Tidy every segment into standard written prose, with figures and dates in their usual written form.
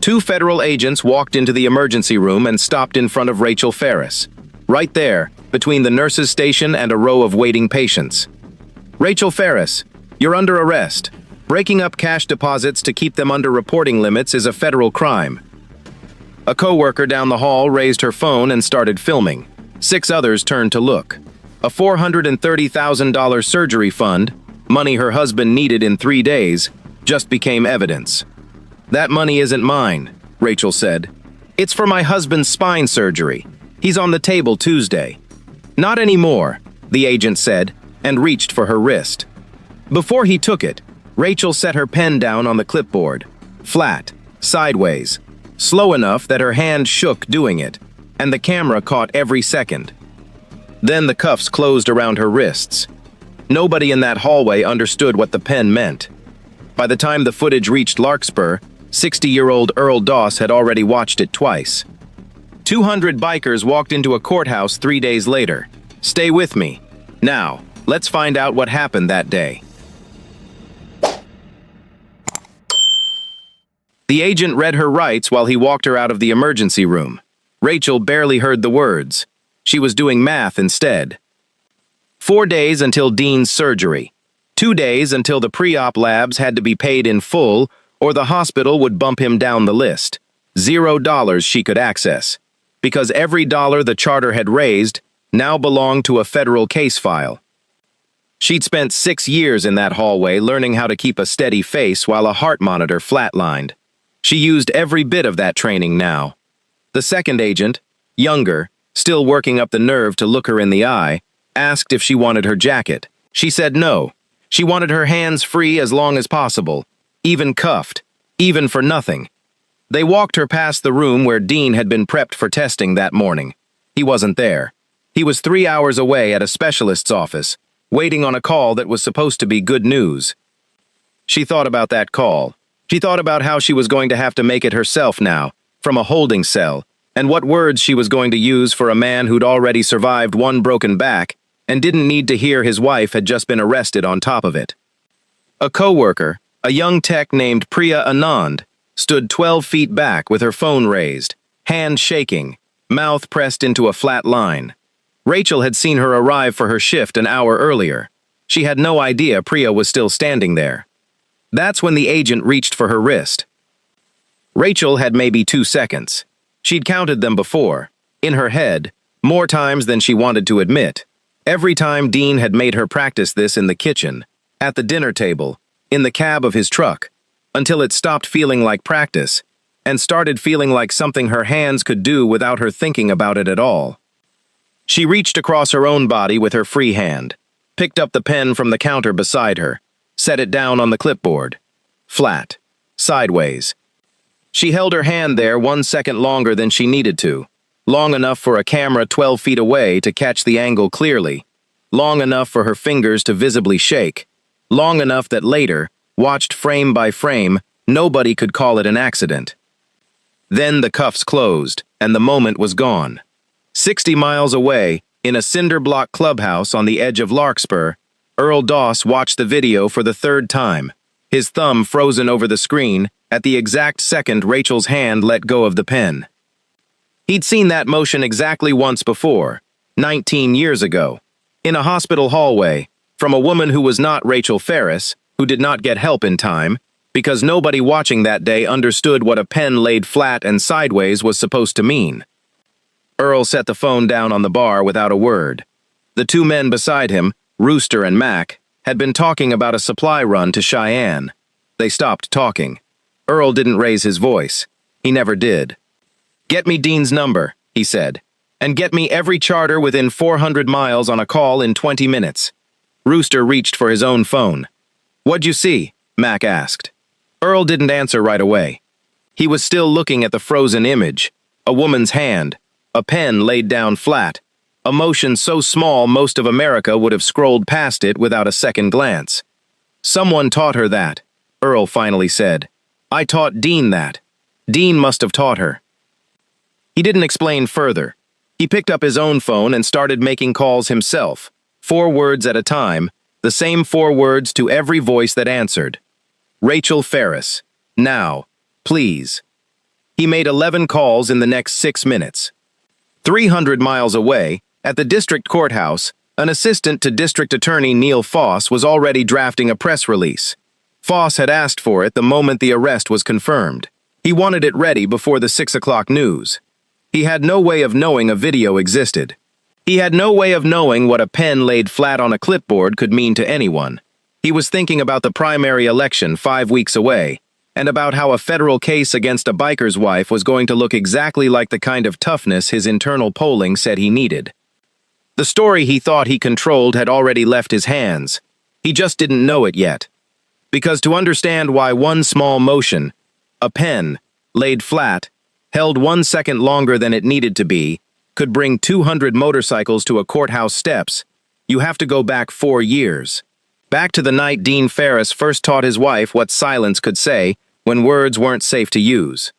Two federal agents walked into the emergency room and stopped in front of Rachel Ferris, right there, between the nurse's station and a row of waiting patients. "Rachel Ferris, you're under arrest. Breaking up cash deposits to keep them under reporting limits is a federal crime." A co-worker down the hall raised her phone and started filming. 6 others turned to look. A $430,000 surgery fund, money her husband needed in 3 days, just became evidence. "That money isn't mine," Rachel said. "It's for my husband's spine surgery. He's on the table Tuesday." "Not anymore," the agent said, and reached for her wrist. Before he took it, Rachel set her pen down on the clipboard, flat, sideways, slow enough that her hand shook doing it, and the camera caught every second. Then the cuffs closed around her wrists. Nobody in that hallway understood what the pen meant. By the time the footage reached Larkspur, 60-year-old Earl Doss had already watched it twice. 200 bikers walked into a courthouse 3 days later. Stay with me. Now, let's find out what happened that day. The agent read her rights while he walked her out of the emergency room. Rachel barely heard the words. She was doing math instead. 4 days until Dean's surgery. 2 days until the pre-op labs had to be paid in full, or the hospital would bump him down the list. $0 she could access, because every dollar the charter had raised now belonged to a federal case file. She'd spent 6 years in that hallway learning how to keep a steady face while a heart monitor flatlined. She used every bit of that training now. The second agent, younger, still working up the nerve to look her in the eye, asked if she wanted her jacket. She said no. She wanted her hands free as long as possible, even cuffed, even for nothing. They walked her past the room where Dean had been prepped for testing that morning. He wasn't there. He was 3 hours away at a specialist's office, waiting on a call that was supposed to be good news. She thought about that call. She thought about how she was going to have to make it herself now, from a holding cell, and what words she was going to use for a man who'd already survived 1 broken back and didn't need to hear his wife had just been arrested on top of it. A co-worker, a young tech named Priya Anand, stood 12 feet back with her phone raised, hand shaking, mouth pressed into a flat line. Rachel had seen her arrive for her shift an hour earlier. She had no idea Priya was still standing there. That's when the agent reached for her wrist. Rachel had maybe 2 seconds. She'd counted them before, in her head, more times than she wanted to admit. Every time Dean had made her practice this in the kitchen, at the dinner table, in the cab of his truck, until it stopped feeling like practice and started feeling like something her hands could do without her thinking about it at all. She reached across her own body with her free hand, picked up the pen from the counter beside her, set it down on the clipboard. Flat. Sideways. She held her hand there 1 second longer than she needed to, long enough for a camera 12 feet away to catch the angle clearly, long enough for her fingers to visibly shake, long enough that later, watched frame by frame, nobody could call it an accident. Then the cuffs closed, and the moment was gone. 60 miles away, in a cinder-block clubhouse on the edge of Larkspur, Earl Doss watched the video for the 3rd time, his thumb frozen over the screen at the exact second Rachel's hand let go of the pen. He'd seen that motion exactly once before, 19 years ago, in a hospital hallway, from a woman who was not Rachel Ferris, who did not get help in time, because nobody watching that day understood what a pen laid flat and sideways was supposed to mean. Earl set the phone down on the bar without a word. The 2 men beside him, Rooster and Mac, had been talking about a supply run to Cheyenne. They stopped talking. Earl didn't raise his voice. He never did. "Get me Dean's number," he said, "and get me every charter within 400 miles on a call in 20 minutes. Rooster reached for his own phone. "What'd you see?" Mac asked. Earl didn't answer right away. He was still looking at the frozen image, a woman's hand, a pen laid down flat, a motion so small most of America would have scrolled past it without a second glance. "Someone taught her that," Earl finally said. "I taught Dean that. Dean must have taught her." He didn't explain further. He picked up his own phone and started making calls himself, 4 words at a time, the same 4 words to every voice that answered. "Rachel Ferris. Now. Please." He made 11 calls in the next 6 minutes. 300 miles away, at the district courthouse, an assistant to District Attorney Neil Foss was already drafting a press release. Foss had asked for it the moment the arrest was confirmed. He wanted it ready before the 6 o'clock news. He had no way of knowing a video existed. He had no way of knowing what a pen laid flat on a clipboard could mean to anyone. He was thinking about the primary election 5 weeks away, and about how a federal case against a biker's wife was going to look exactly like the kind of toughness his internal polling said he needed. The story he thought he controlled had already left his hands. He just didn't know it yet. Because to understand why one small motion, a pen, laid flat, held 1 second longer than it needed to be, could bring 200 motorcycles to a courthouse steps, you have to go back 4 years. Back to the night Dean Ferris first taught his wife what silence could say when words weren't safe to use.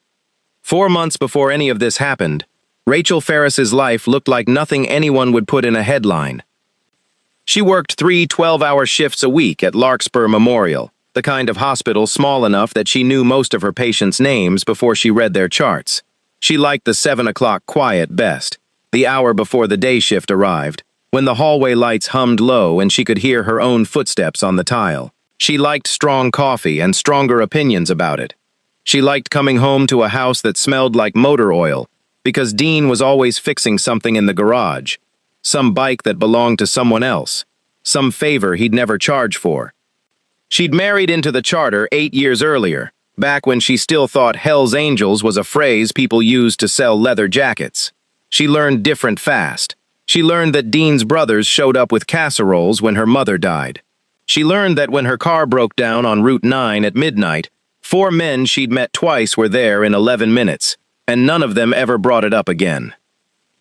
4 months before any of this happened, Rachel Ferris's life looked like nothing anyone would put in a headline. She worked 3 12-hour shifts a week at Larkspur Memorial, the kind of hospital small enough that she knew most of her patients' names before she read their charts. She liked the 7 o'clock quiet best, the hour before the day shift arrived, when the hallway lights hummed low and she could hear her own footsteps on the tile. She liked strong coffee and stronger opinions about it. She liked coming home to a house that smelled like motor oil, because Dean was always fixing something in the garage. Some bike that belonged to someone else. Some favor he'd never charge for. She'd married into the charter 8 years earlier, back when she still thought Hell's Angels was a phrase people used to sell leather jackets. She learned different fast. She learned that Dean's brothers showed up with casseroles when her mother died. She learned that when her car broke down on Route 9 at midnight, 4 men she'd met twice were there in 11 minutes, and none of them ever brought it up again.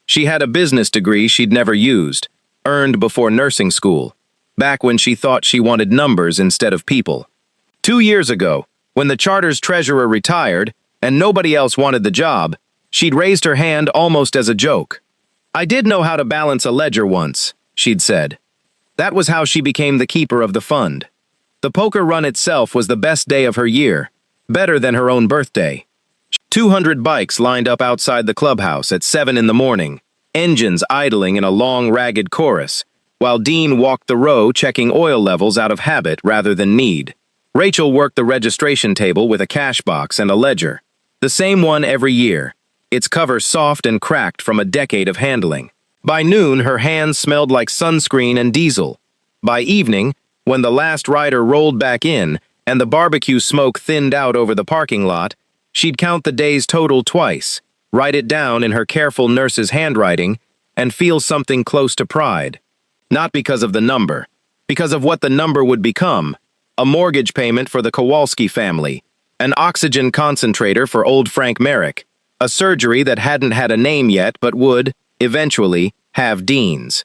She had a business degree she'd never used, earned before nursing school, back when she thought she wanted numbers instead of people. 2 years ago, when the charter's treasurer retired, and nobody else wanted the job, she'd raised her hand almost as a joke. "I did know how to balance a ledger once," she'd said. That was how she became the keeper of the fund. The poker run itself was the best day of her year, better than her own birthday. 200 bikes lined up outside the clubhouse at 7 in the morning, engines idling in a long, ragged chorus, while Dean walked the row checking oil levels out of habit rather than need. Rachel worked the registration table with a cash box and a ledger. The same one every year, its cover soft and cracked from a decade of handling. By noon, her hands smelled like sunscreen and diesel. By evening, when the last rider rolled back in and the barbecue smoke thinned out over the parking lot, she'd count the day's total twice, write it down in her careful nurse's handwriting, and feel something close to pride. Not because of the number, because of what the number would become: a mortgage payment for the Kowalski family, an oxygen concentrator for old Frank Merrick, a surgery that hadn't had a name yet but would, eventually, have Dean's.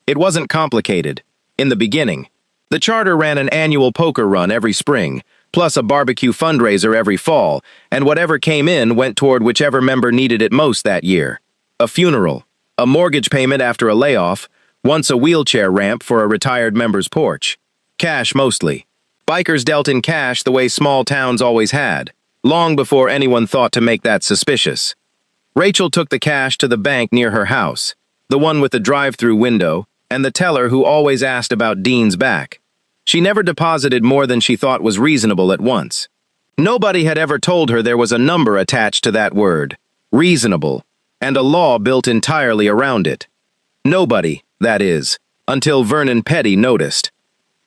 It wasn't complicated. In the beginning, the charter ran an annual poker run every spring, plus a barbecue fundraiser every fall, and whatever came in went toward whichever member needed it most that year. A funeral, a mortgage payment after a layoff, once a wheelchair ramp for a retired member's porch. Cash mostly. Bikers dealt in cash the way small towns always had, long before anyone thought to make that suspicious. Rachel took the cash to the bank near her house, the one with the drive-through window, and the teller who always asked about Dean's back. She never deposited more than she thought was reasonable at once. Nobody had ever told her there was a number attached to that word, reasonable, and a law built entirely around it. Nobody, that is, until Vernon Petty noticed.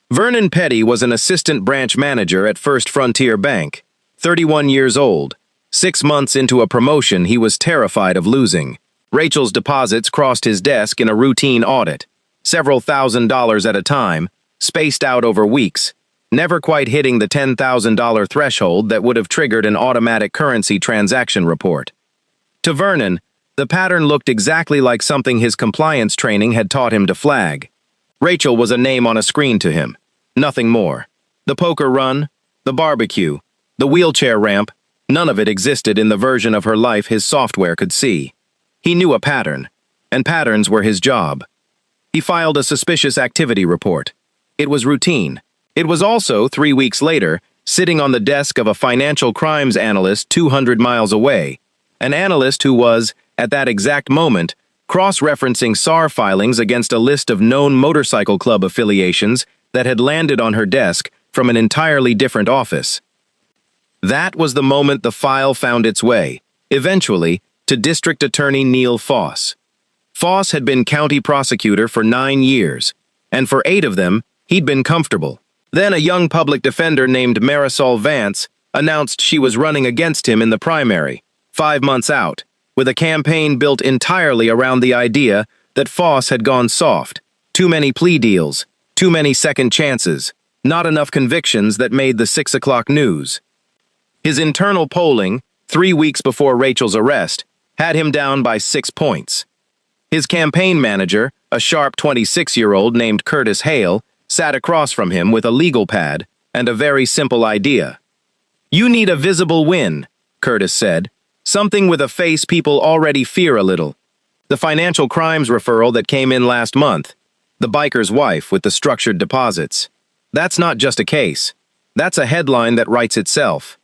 Vernon Petty was an assistant branch manager at First Frontier Bank, 31 years old. 6 months into a promotion he was terrified of losing. Rachel's deposits crossed his desk in a routine audit, several $1,000s at a time, spaced out over weeks, never quite hitting the $10,000 threshold that would have triggered an automatic currency transaction report. To Vernon, the pattern looked exactly like something his compliance training had taught him to flag. Rachel was a name on a screen to him, nothing more. The poker run, the barbecue, the wheelchair ramp, none of it existed in the version of her life his software could see. He knew a pattern, and patterns were his job. He filed a suspicious activity report. It was routine. It was also, 3 weeks later, sitting on the desk of a financial crimes analyst 200 miles away, an analyst who was, at that exact moment, cross-referencing SAR filings against a list of known motorcycle club affiliations that had landed on her desk from an entirely different office. That was the moment the file found its way, eventually, to District Attorney Neil Foss. Foss had been county prosecutor for 9 years, and for 8 of them, he'd been comfortable. Then a young public defender named Marisol Vance announced she was running against him in the primary, 5 months out, with a campaign built entirely around the idea that Foss had gone soft. Too many plea deals, too many second chances, not enough convictions that made the 6 o'clock news. His internal polling, 3 weeks before Rachel's arrest, had him down by 6 points. His campaign manager, a sharp 26-year-old named Curtis Hale, sat across from him with a legal pad and a very simple idea. "You need a visible win," Curtis said, "something with a face people already fear a little. The financial crimes referral that came in last month, the biker's wife with the structured deposits. That's not just a case. That's a headline that writes itself."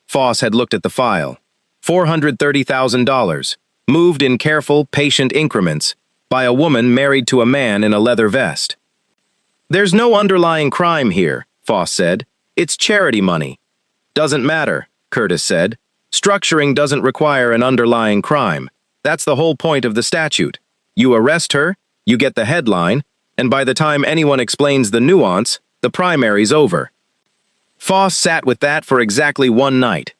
Foss had looked at the file. $430,000, moved in careful, patient increments, by a woman married to a man in a leather vest. "There's no underlying crime here," Foss said. "It's charity money." "Doesn't matter," Curtis said. "Structuring doesn't require an underlying crime. That's the whole point of the statute. You arrest her, you get the headline, and by the time anyone explains the nuance, the primary's over." Foss sat with that for exactly 1 night.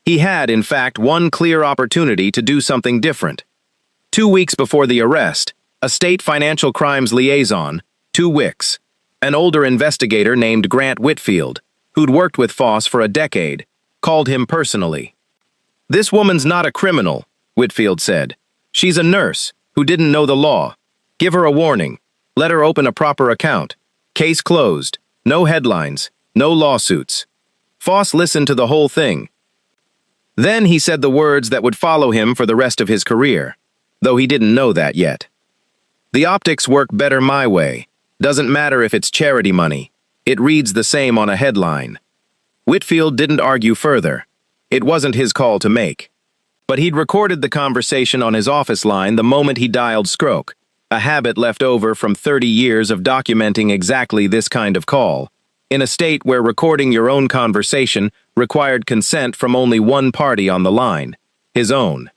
He had, in fact, one clear opportunity to do something different. 2 weeks before the arrest, a state financial crimes liaison, 2 Wicks, an older investigator named Grant Whitfield, who'd worked with Foss for a decade, called him personally. "This woman's not a criminal," Whitfield said. "She's a nurse who didn't know the law. Give her a warning. Let her open a proper account. Case closed. No headlines. No lawsuits." Foss listened to the whole thing. Then he said the words that would follow him for the rest of his career, though he didn't know that yet. "The optics work better my way. Doesn't matter if it's charity money. It reads the same on a headline." Whitfield didn't argue further. It wasn't his call to make. But he'd recorded the conversation on his office line the moment he dialed Scroke, a habit left over from 30 years of documenting exactly this kind of call, in a state where recording your own conversation required consent from only one party on the line, his own.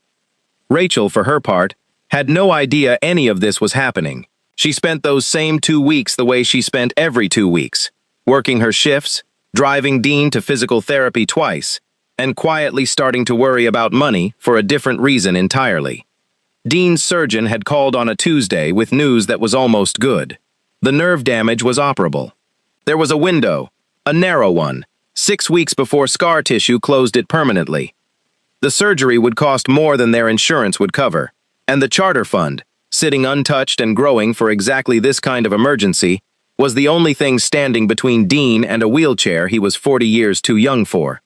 Rachel, for her part, had no idea any of this was happening. She spent those same 2 weeks the way she spent every 2 weeks, working her shifts, driving Dean to physical therapy twice, and quietly starting to worry about money for a different reason entirely. Dean's surgeon had called on a Tuesday with news that was almost good. The nerve damage was operable. There was a window, a narrow one, 6 weeks before scar tissue closed it permanently. The surgery would cost more than their insurance would cover, and the charter fund, sitting untouched and growing for exactly this kind of emergency, was the only thing standing between Dean and a wheelchair he was 40 years too young for.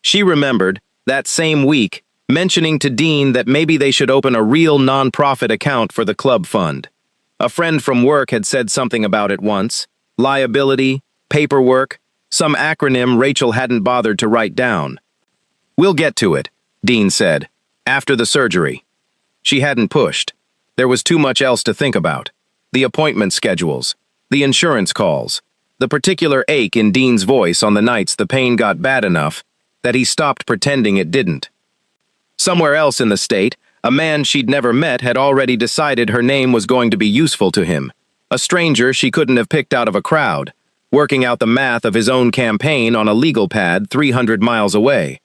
She remembered, that same week, mentioning to Dean that maybe they should open a real non-profit account for the club fund. A friend from work had said something about it once. Liability, paperwork, some acronym Rachel hadn't bothered to write down. "We'll get to it," Dean said, "after the surgery." She hadn't pushed. There was too much else to think about. The appointment schedules, the insurance calls, the particular ache in Dean's voice on the nights the pain got bad enough that he stopped pretending it didn't. Somewhere else in the state, a man she'd never met had already decided her name was going to be useful to him. A stranger she couldn't have picked out of a crowd, working out the math of his own campaign on a legal pad 300 miles away.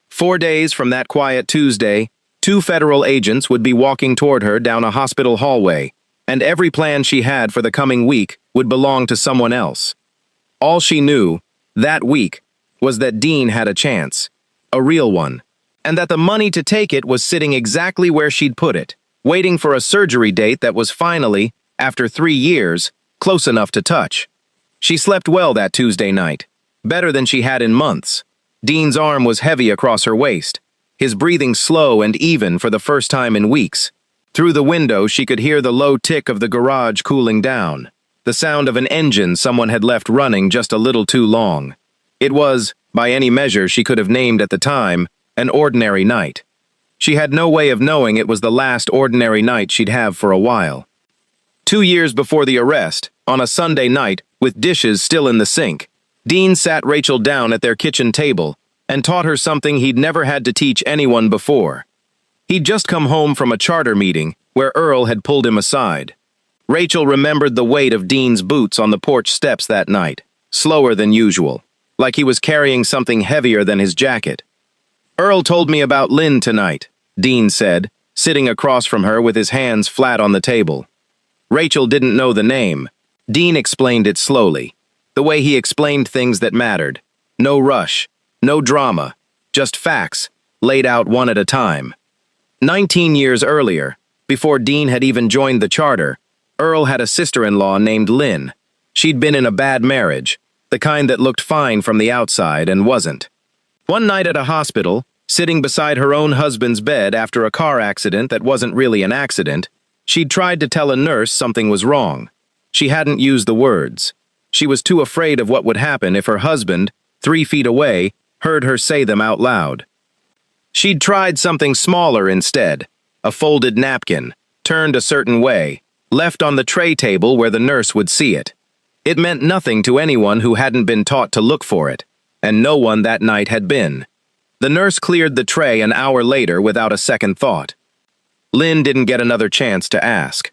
4 days from that quiet Tuesday, 2 federal agents would be walking toward her down a hospital hallway, and every plan she had for the coming week would belong to someone else. All she knew, that week, was that Dean had a chance, a real one, and that the money to take it was sitting exactly where she'd put it, waiting for a surgery date that was finally, after 3 years, close enough to touch. She slept well that Tuesday night, better than she had in months. Dean's arm was heavy across her waist, his breathing slow and even for the first time in weeks. Through the window she could hear the low tick of the garage cooling down, the sound of an engine someone had left running just a little too long. It was, by any measure she could have named at the time, an ordinary night. She had no way of knowing it was the last ordinary night she'd have for a while. 2 years before the arrest, on a Sunday night, with dishes still in the sink, Dean sat Rachel down at their kitchen table and taught her something he'd never had to teach anyone before. He'd just come home from a charter meeting where Earl had pulled him aside. Rachel remembered the weight of Dean's boots on the porch steps that night, slower than usual, like he was carrying something heavier than his jacket. "Earl told me about Lynn tonight," Dean said, sitting across from her with his hands flat on the table. Rachel didn't know the name. Dean explained it slowly, the way he explained things that mattered. No rush, no drama, just facts, laid out one at a time. 19 years earlier, before Dean had even joined the charter, Earl had a sister-in-law named Lynn. She'd been in a bad marriage, the kind that looked fine from the outside and wasn't. One night at a hospital, sitting beside her own husband's bed after a car accident that wasn't really an accident, she'd tried to tell a nurse something was wrong. She hadn't used the words. She was too afraid of what would happen if her husband, 3 feet away, heard her say them out loud. She'd tried something smaller instead, a folded napkin, turned a certain way, left on the tray table where the nurse would see it. It meant nothing to anyone who hadn't been taught to look for it, and no one that night had been. The nurse cleared the tray an hour later without a second thought. Lynn didn't get another chance to ask.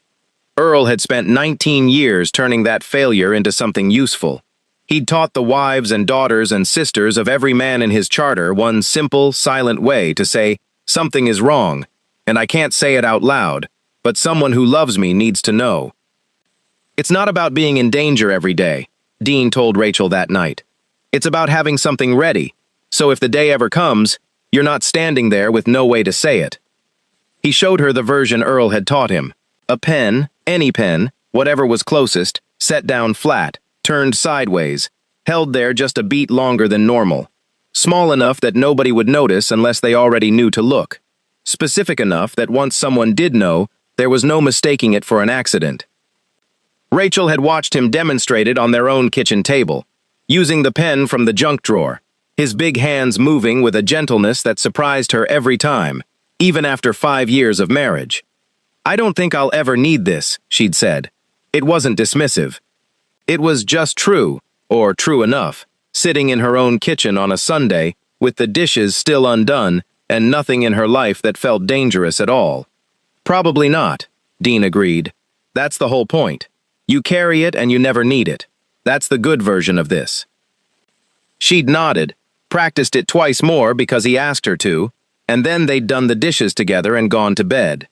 Earl had spent 19 years turning that failure into something useful. He'd taught the wives and daughters and sisters of every man in his charter one simple, silent way to say, "Something is wrong, and I can't say it out loud, but someone who loves me needs to know." "It's not about being in danger every day," Dean told Rachel that night. "It's about having something ready, so if the day ever comes, you're not standing there with no way to say it." He showed her the version Earl had taught him. A pen, any pen, whatever was closest, set down flat, turned sideways, held there just a beat longer than normal. Small enough that nobody would notice unless they already knew to look. Specific enough that once someone did know, there was no mistaking it for an accident. Rachel had watched him demonstrate it on their own kitchen table, using the pen from the junk drawer, his big hands moving with a gentleness that surprised her every time, even after 5 years of marriage. "I don't think I'll ever need this," she'd said. It wasn't dismissive. It was just true, or true enough, sitting in her own kitchen on a Sunday, with the dishes still undone, and nothing in her life that felt dangerous at all. "Probably not," Dean agreed. "That's the whole point. You carry it and you never need it. That's the good version of this." She'd nodded, practiced it twice more because he asked her to, and then they'd done the dishes together and gone to bed.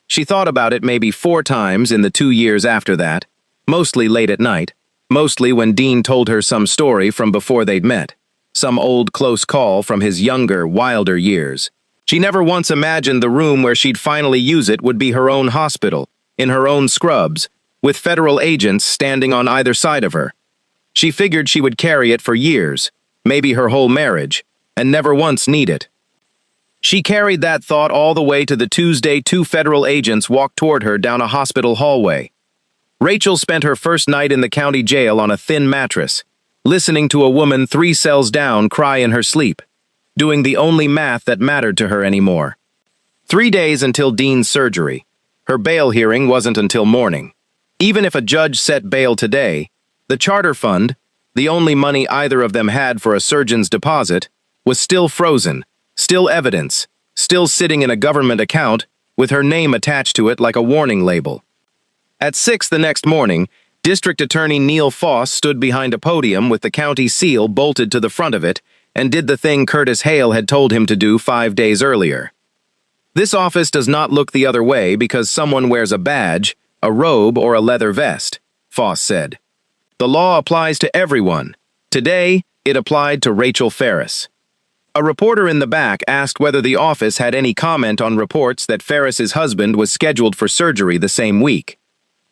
She thought about it maybe 4 times in the 2 years after that, mostly late at night, mostly when Dean told her some story from before they'd met, some old close call from his younger, wilder years. She never once imagined the room where she'd finally use it would be her own hospital, in her own scrubs, with federal agents standing on either side of her. She figured she would carry it for years, maybe her whole marriage, and never once need it. She carried that thought all the way to the Tuesday 2 federal agents walked toward her down a hospital hallway. Rachel spent her first night in the county jail on a thin mattress, listening to a woman 3 cells down cry in her sleep, doing the only math that mattered to her anymore. 3 days until Dean's surgery. Her bail hearing wasn't until morning. Even if a judge set bail today, the charter fund, the only money either of them had for a surgeon's deposit, was still frozen, still evidence, still sitting in a government account with her name attached to it like a warning label. At 6 the next morning, District Attorney Neil Foss stood behind a podium with the county seal bolted to the front of it and did the thing Curtis Hale had told him to do 5 days earlier. "This office does not look the other way because someone wears a badge, a robe, or a leather vest," Foss said. "The law applies to everyone. Today, it applied to Rachel Ferris." A reporter in the back asked whether the office had any comment on reports that Ferris's husband was scheduled for surgery the same week.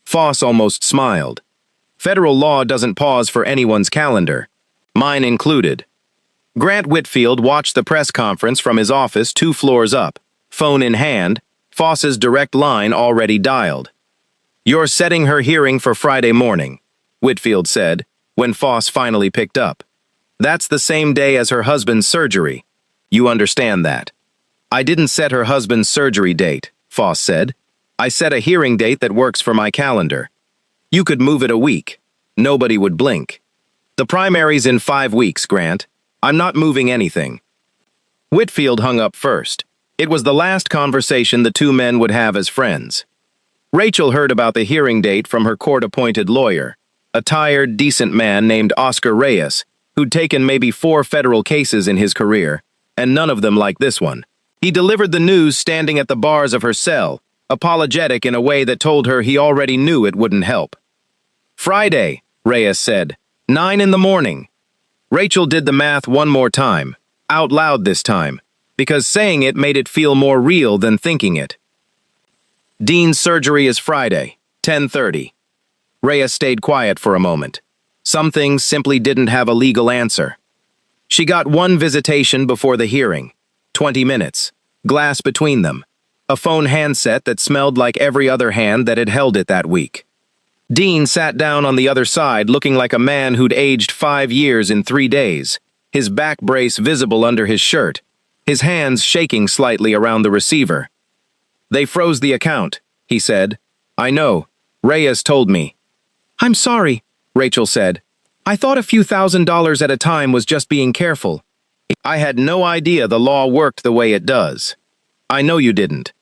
Foss almost smiled. "Federal law doesn't pause for anyone's calendar, mine included." Grant Whitfield watched the press conference from his office 2 floors up, phone in hand, Foss's direct line already dialed. "You're setting her hearing for Friday morning," Whitfield said, when Foss finally picked up. "That's the same day as her husband's surgery. You understand that." I didn't set her husband's surgery date, Foss said. I set a hearing date that works for my calendar. You could move it a week. Nobody would blink. The primary's in 5 weeks, Grant. I'm not moving anything. Whitfield hung up first. It was the last conversation the two men would have as friends. Rachel heard about the hearing date from her court-appointed lawyer, a tired, decent man named Oscar Reyes, who'd taken maybe 4 federal cases in his career, and none of them like this one. He delivered the news standing at the bars of her cell, apologetic in a way that told her he already knew it wouldn't help. Friday, Reyes said, 9 in the morning. Rachel did the math one more time, out loud this time, because saying it made it feel more real than thinking it. Dean's surgery is Friday, 10:30. Reyes stayed quiet for a moment. Some things simply didn't have a legal answer. She got one visitation before the hearing, 20 minutes, glass between them, a phone handset that smelled like every other hand that had held it that week. Dean sat down on the other side looking like a man who'd aged 5 years in 3 days, his back brace visible under his shirt, his hands shaking slightly around the receiver. They froze the account, he said. I know. Reyes told me. I'm sorry, Rachel said. I thought a few $1,000s at a time was just being careful. I had no idea the law worked the way it does. I know you didn't.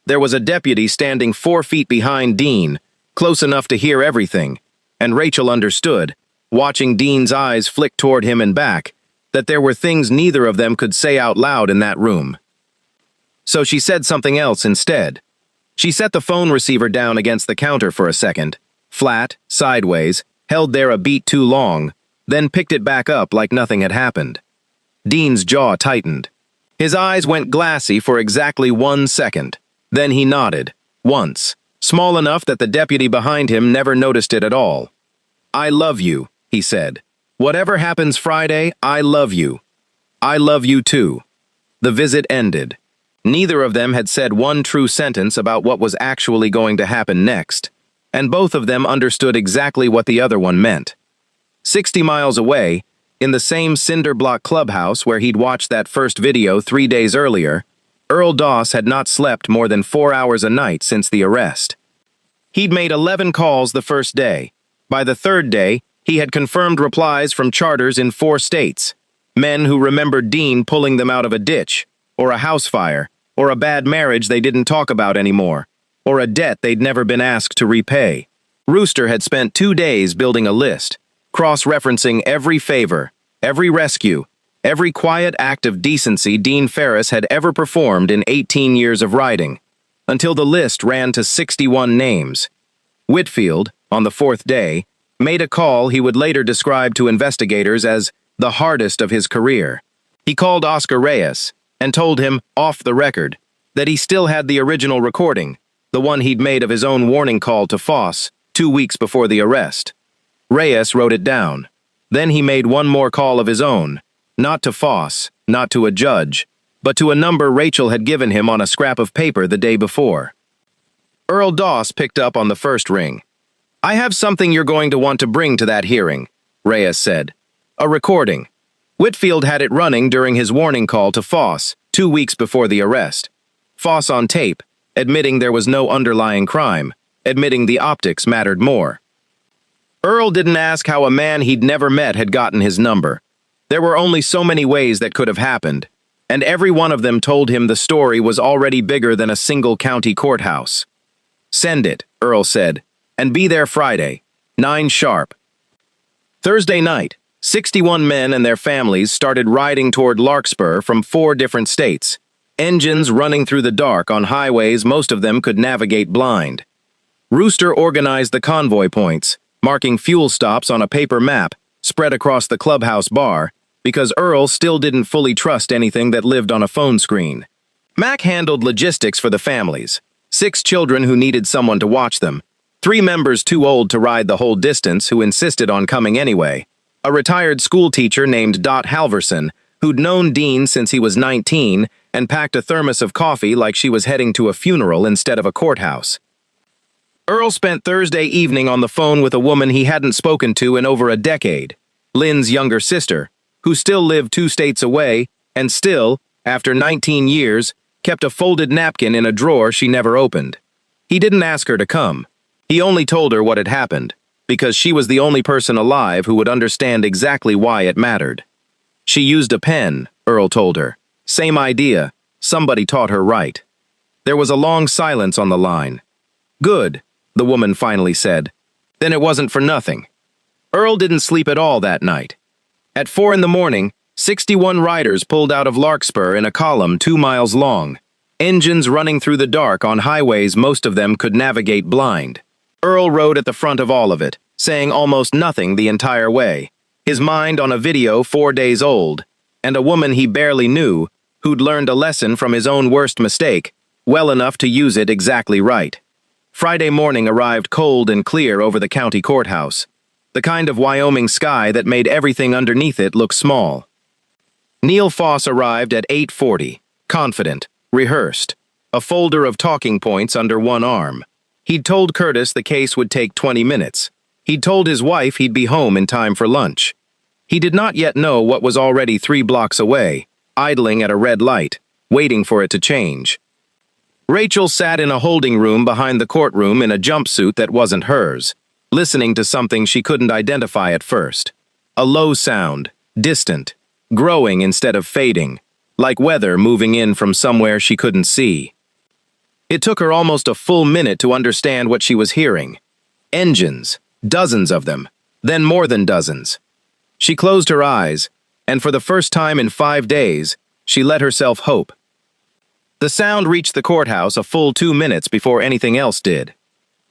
There was a deputy standing 4 feet behind Dean, close enough to hear everything, and Rachel understood, watching Dean's eyes flick toward him and back, that there were things neither of them could say out loud in that room. So she said something else instead. She set the phone receiver down against the counter for a second, flat, sideways, held there a beat too long, then picked it back up like nothing had happened. Dean's jaw tightened. His eyes went glassy for exactly 1 second. Then he nodded, once, small enough that the deputy behind him never noticed it at all. I love you, he said. Whatever happens Friday, I love you. I love you too. The visit ended. Neither of them had said one true sentence about what was actually going to happen next, and both of them understood exactly what the other one meant. 60 miles away, in the same cinder block clubhouse where he'd watched that first video 3 days earlier, Earl Doss had not slept more than 4 hours a night since the arrest. He'd made 11 calls the first day. By the third day, he had confirmed replies from charters in 4 states, men who remembered Dean pulling them out of a ditch, or a house fire, or a bad marriage they didn't talk about anymore, or a debt they'd never been asked to repay. Rooster had spent 2 days building a list, cross-referencing every favor, every rescue, every quiet act of decency Dean Ferris had ever performed in 18 years of riding, until the list ran to 61 names. Whitfield, on the 4th day, made a call he would later describe to investigators as the hardest of his career. He called Oscar Reyes and told him, off the record, that he still had the original recording, the one he'd made of his own warning call to Foss 2 weeks before the arrest. Reyes wrote it down. Then he made one more call of his own, not to Foss, not to a judge, but to a number Rachel had given him on a scrap of paper the day before. Earl Doss picked up on the first ring. I have something you're going to want to bring to that hearing, Reyes said. A recording. Whitfield had it running during his warning call to Foss 2 weeks before the arrest. Foss on tape, admitting there was no underlying crime, admitting the optics mattered more. Earl didn't ask how a man he'd never met had gotten his number. There were only so many ways that could have happened, and every one of them told him the story was already bigger than a single county courthouse. Send it, Earl said, and be there Friday, 9 sharp. Thursday night, 61 men and their families started riding toward Larkspur from 4 different states, engines running through the dark on highways most of them could navigate blind. Rooster organized the convoy points, marking fuel stops on a paper map spread across the clubhouse bar, because Earl still didn't fully trust anything that lived on a phone screen. Mac handled logistics for the families, 6 children who needed someone to watch them, 3 members too old to ride the whole distance who insisted on coming anyway, a retired school teacher named Dot Halverson, who'd known Dean since he was 19 and packed a thermos of coffee like she was heading to a funeral instead of a courthouse. Earl spent Thursday evening on the phone with a woman he hadn't spoken to in over a decade, Lynn's younger sister, who still lived 2 states away and still, after 19 years, kept a folded napkin in a drawer she never opened. He didn't ask her to come. He only told her what had happened, because she was the only person alive who would understand exactly why it mattered. She used a pen, Earl told her. Same idea. Somebody taught her right. There was a long silence on the line. Good, the woman finally said. Then it wasn't for nothing. Earl didn't sleep at all that night. At 4 in the morning, 61 riders pulled out of Larkspur in a column 2 miles long, engines running through the dark on highways most of them could navigate blind. Earl rode at the front of all of it, saying almost nothing the entire way, his mind on a video 4 days old, and a woman he barely knew, who'd learned a lesson from his own worst mistake, well enough to use it exactly right. Friday morning arrived cold and clear over the county courthouse, the kind of Wyoming sky that made everything underneath it look small. Neil Foss arrived at 8:40, confident, rehearsed, a folder of talking points under one arm. He'd told Curtis the case would take 20 minutes. He'd told his wife he'd be home in time for lunch. He did not yet know what was already 3 blocks away, idling at a red light, waiting for it to change. Rachel sat in a holding room behind the courtroom in a jumpsuit that wasn't hers, listening to something she couldn't identify at first. A low sound, distant, growing instead of fading, like weather moving in from somewhere she couldn't see. It took her almost a full minute to understand what she was hearing. Engines, dozens of them, then more than dozens. She closed her eyes, and for the first time in 5 days, she let herself hope. The sound reached the courthouse a full 2 minutes before anything else did.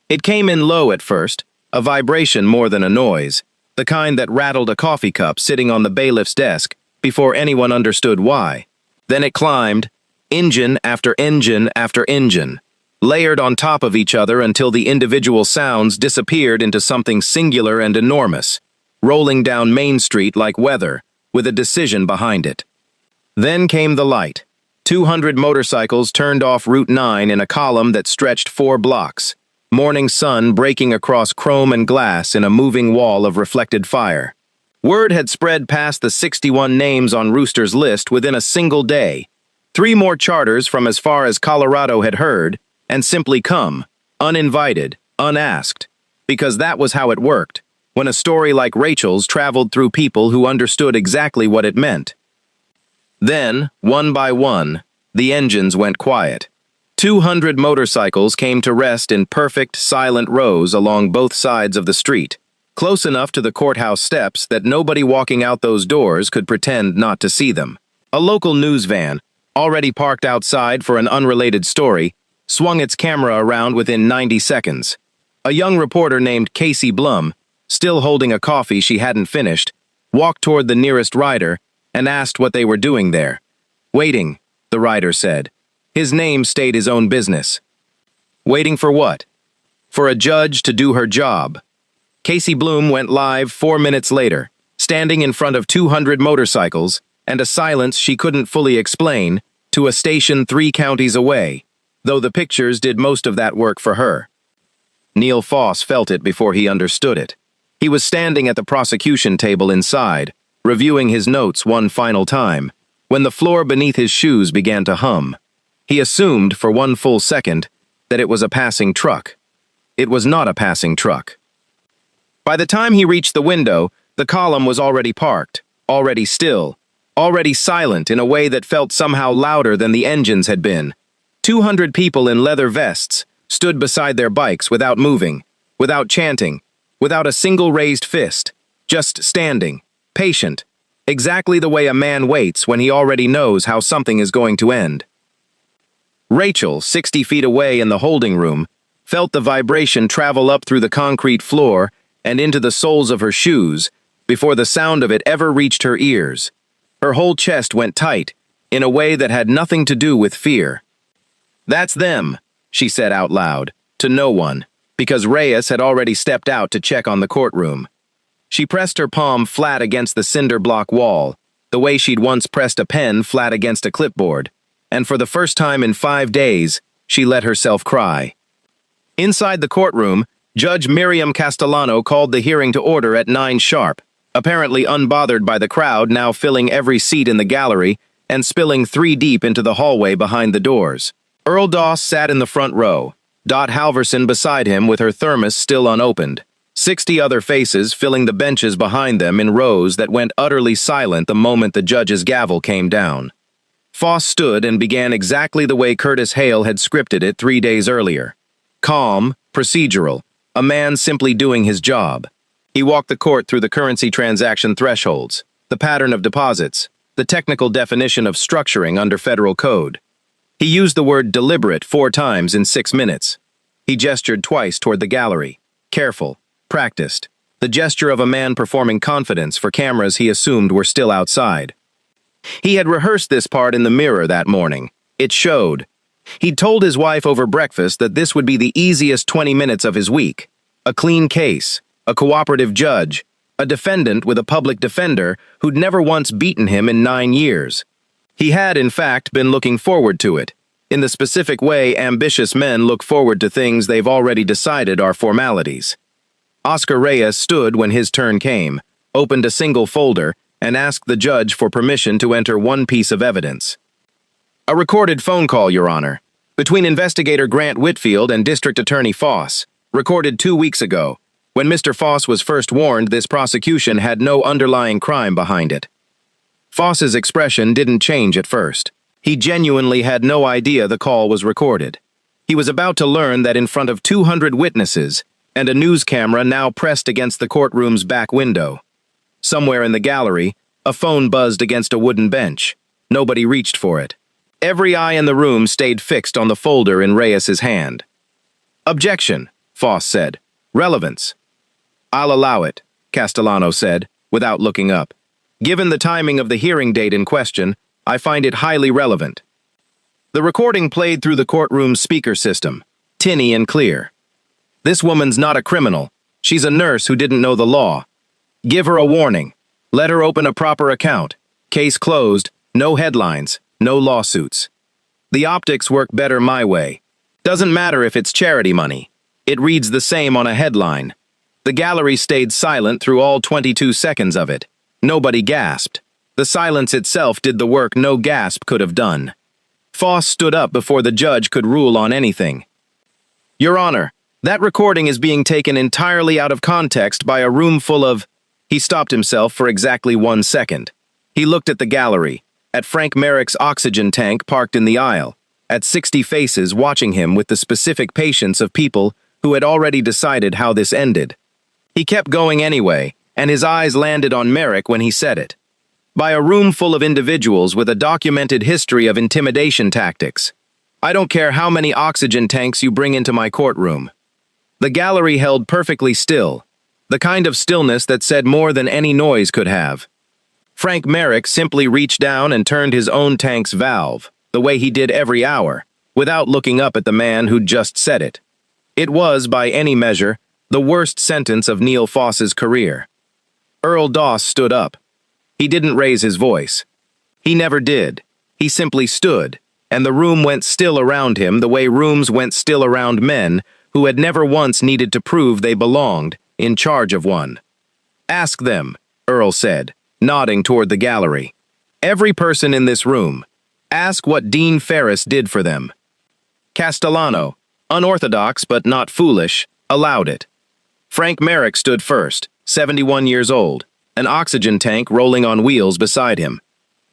It came in low at first, a vibration more than a noise, the kind that rattled a coffee cup sitting on the bailiff's desk before anyone understood why. Then it climbed, engine after engine after engine, layered on top of each other until the individual sounds disappeared into something singular and enormous, rolling down Main Street like weather, with a decision behind it. Then came the light. 200 motorcycles turned off Route 9 in a column that stretched 4 blocks, morning sun breaking across chrome and glass in a moving wall of reflected fire. Word had spread past the 61 names on Rooster's list within a single day. 3 more charters from as far as Colorado had heard, and simply come, uninvited, unasked, because that was how it worked, when a story like Rachel's traveled through people who understood exactly what it meant. Then, one by one, the engines went quiet. 200 motorcycles came to rest in perfect, silent rows along both sides of the street, close enough to the courthouse steps that nobody walking out those doors could pretend not to see them. A local news van, already parked outside for an unrelated story, swung its camera around within 90 seconds. A young reporter named Casey Blum, still holding a coffee she hadn't finished, walked toward the nearest rider and asked what they were doing there. Waiting, the rider said. His name stayed his own business. Waiting for what? For a judge to do her job. Casey Bloom went live 4 minutes later, standing in front of 200 motorcycles and a silence she couldn't fully explain, to a station 3 counties away, though the pictures did most of that work for her. Neil Foss felt it before he understood it. He was standing at the prosecution table inside, reviewing his notes one final time, when the floor beneath his shoes began to hum. He assumed for one full second that it was a passing truck. It was not a passing truck. By the time he reached the window, the column was already parked, already still, already silent in a way that felt somehow louder than the engines had been. 200 people in leather vests stood beside their bikes without moving, without chanting, without a single raised fist, just standing, patient, exactly the way a man waits when he already knows how something is going to end. Rachel, 60 feet away in the holding room, felt the vibration travel up through the concrete floor and into the soles of her shoes before the sound of it ever reached her ears. Her whole chest went tight, in a way that had nothing to do with fear. "That's them," she said out loud, to no one, because Reyes had already stepped out to check on the courtroom. She pressed her palm flat against the cinder block wall, the way she'd once pressed a pen flat against a clipboard, and for the first time in 5 days, she let herself cry. Inside the courtroom, Judge Miriam Castellano called the hearing to order at 9 sharp, apparently unbothered by the crowd now filling every seat in the gallery and spilling 3 deep into the hallway behind the doors. Earl Doss sat in the front row, Dot Halverson beside him with her thermos still unopened. 60 other faces filling the benches behind them in rows that went utterly silent the moment the judge's gavel came down. Foss stood and began exactly the way Curtis Hale had scripted it 3 days earlier. Calm, procedural, a man simply doing his job. He walked the court through the currency transaction thresholds, the pattern of deposits, the technical definition of structuring under federal code. He used the word deliberate 4 times in 6 minutes. He gestured twice toward the gallery. Careful, practiced. The gesture of a man performing confidence for cameras he assumed were still outside. He had rehearsed this part in the mirror that morning. It showed. He'd told his wife over breakfast that this would be the easiest 20 minutes of his week. A clean case, a cooperative judge, a defendant with a public defender who'd never once beaten him in 9 years. He had, in fact, been looking forward to it, in the specific way ambitious men look forward to things they've already decided are formalities. Oscar Reyes stood when his turn came, opened a single folder, and asked the judge for permission to enter one piece of evidence. A recorded phone call, Your Honor, between investigator Grant Whitfield and District Attorney Foss, recorded 2 weeks ago, when Mr. Foss was first warned this prosecution had no underlying crime behind it. Foss's expression didn't change at first. He genuinely had no idea the call was recorded. He was about to learn that in front of 200 witnesses and a news camera now pressed against the courtroom's back window. Somewhere in the gallery, a phone buzzed against a wooden bench. Nobody reached for it. Every eye in the room stayed fixed on the folder in Reyes's hand. Objection, Foss said. Relevance. I'll allow it, Castellano said, without looking up. Given the timing of the hearing date in question, I find it highly relevant. The recording played through the courtroom's speaker system, tinny and clear. This woman's not a criminal. She's a nurse who didn't know the law. Give her a warning. Let her open a proper account. Case closed, no headlines, no lawsuits. The optics work better my way. Doesn't matter if it's charity money. It reads the same on a headline. The gallery stayed silent through all 22 seconds of it. Nobody gasped. The silence itself did the work no gasp could have done. Foss stood up before the judge could rule on anything. Your Honor, that recording is being taken entirely out of context by a room full of... He stopped himself for exactly 1 second. He looked at the gallery, at Frank Merrick's oxygen tank parked in the aisle, at 60 faces watching him with the specific patience of people who had already decided how this ended. He kept going anyway, and his eyes landed on Merrick when he said it. By a room full of individuals with a documented history of intimidation tactics. I don't care how many oxygen tanks you bring into my courtroom. The gallery held perfectly still, the kind of stillness that said more than any noise could have. Frank Merrick simply reached down and turned his own tank's valve, the way he did every hour, without looking up at the man who'd just said it. It was, by any measure, the worst sentence of Neil Foss's career. Earl Doss stood up. He didn't raise his voice. He never did. He simply stood, and the room went still around him the way rooms went still around men who had never once needed to prove they belonged in charge of one. Ask them, Earl said, nodding toward the gallery. Every person in this room. Ask what Dean Ferris did for them. Castellano, unorthodox but not foolish, allowed it. Frank Merrick stood first, 71 years old, an oxygen tank rolling on wheels beside him.